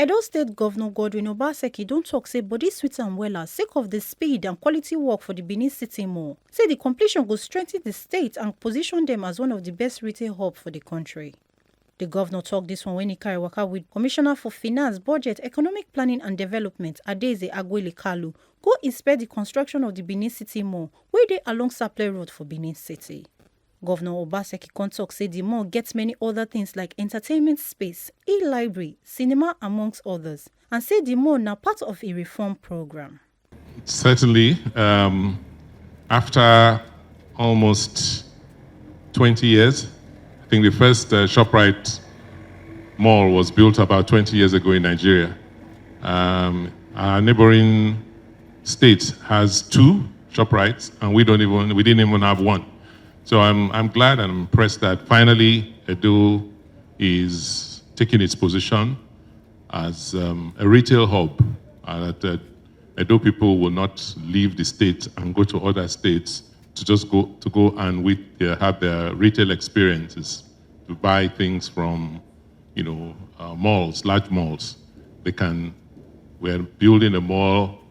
Edo State Governor Godwin Obaseki don't talk say body sweet and wella sake of the speed and quality work for the Benin City Mall. Say the completion will strengthen the state and position them as one of the best retail hubs for the country. The governor talked this one when he carried waka with Commissioner for Finance, Budget, Economic Planning and Development, Adeze Agwele Kalu, go inspect the construction of the Benin City Mall, where they along Saple Road for Benin City. Governor Obaseki talk say the mall gets many other things like entertainment space, e-library, cinema amongst others, and say the mall now part of a reform program. Certainly, after almost 20 years, I think the first ShopRite mall was built about 20 years ago in Nigeria. Our neighboring state has 2 ShopRites, and we didn't even have one. So I'm glad and impressed that finally Edo is taking its position as a retail hub, and that Edo people will not leave the state and go to other states to just go and have their retail experiences, to buy things from malls, large malls. We're building a mall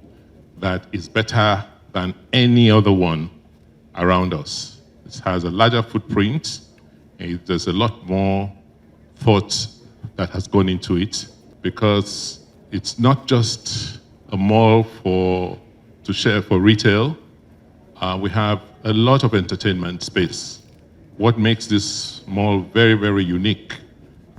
that is better than any other one around us. It has a larger footprint. There's a lot more thought that has gone into it, because it's not just a mall to share for retail. We have a lot of entertainment space. What makes this mall very, very unique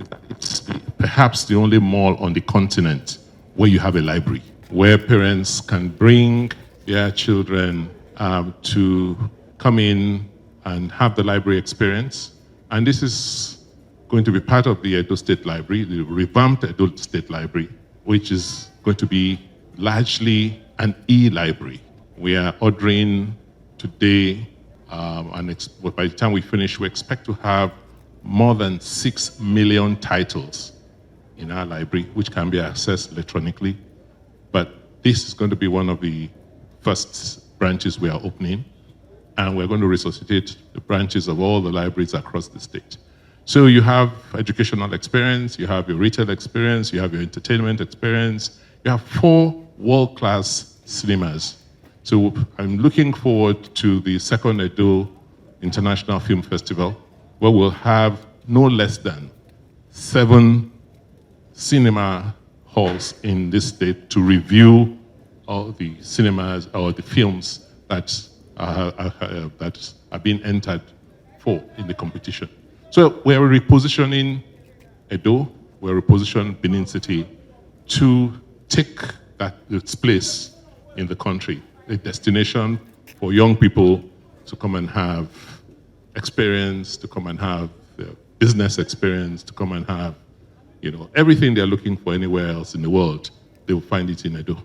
is that it's perhaps the only mall on the continent where you have a library, where parents can bring their children to come in and have the library experience. And this is going to be part of the Edo State Library, the revamped Edo State Library, which is going to be largely an e-library. We are ordering today, and by the time we finish, we expect to have more than 6 million titles in our library, which can be accessed electronically. But this is going to be one of the first branches we are opening, and we're going to resuscitate the branches of all the libraries across the state. So you have educational experience, you have your retail experience, you have your entertainment experience, you have 4 world-class cinemas. So I'm looking forward to the second Edo International Film Festival, where we'll have no less than 7 cinema halls in this state to review all the cinemas or the films that are being entered for in the competition. So we're repositioning Edo, we're repositioning Benin City to take its place in the country, a destination for young people to come and have experience, to come and have business experience, to come and have everything they're looking for anywhere else in the world. They will find it in Edo.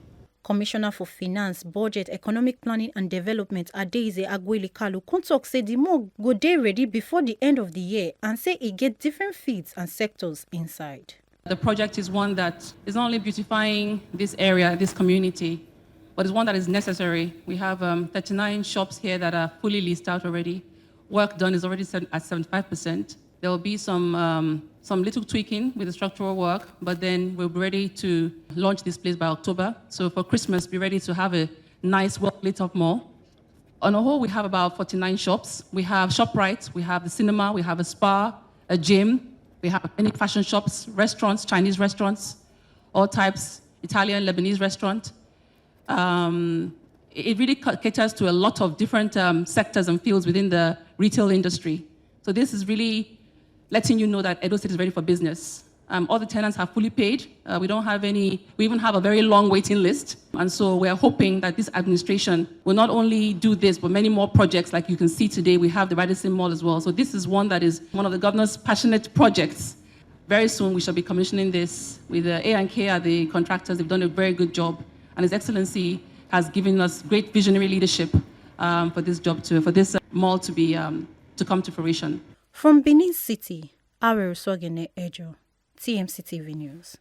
Commissioner for Finance, Budget, Economic Planning and Development, Adeze Agwele Kalu, talk say the mall go dey ready before the end of the year, and say it get different feeds and sectors inside. The project is one that is not only beautifying this area, this community, but it's one that is necessary. We have 39 shops here that are fully leased out already. Work done is already at 75%. There will be some little tweaking with the structural work, but then we'll be ready to launch this place by October. So for Christmas, be ready to have a nice, well-lit-up mall. On a whole, we have about 49 shops. We have ShopRite, we have the cinema, we have a spa, a gym, we have many fashion shops, restaurants, Chinese restaurants, all types, Italian, Lebanese restaurant. It really caters to a lot of different sectors and fields within the retail industry. So this is really letting you know that Edo State is ready for business. All the tenants have fully paid. We even have a very long waiting list. And so we are hoping that this administration will not only do this, but many more projects. Like you can see today, we have the Radisson Mall as well. So this is one that is one of the governor's passionate projects. Very soon we shall be commissioning this with A&K are the contractors. They've done a very good job. And His Excellency has given us great visionary leadership for this mall to come to fruition. From Benin City, Awe Usogene Ejo, TMC TV News.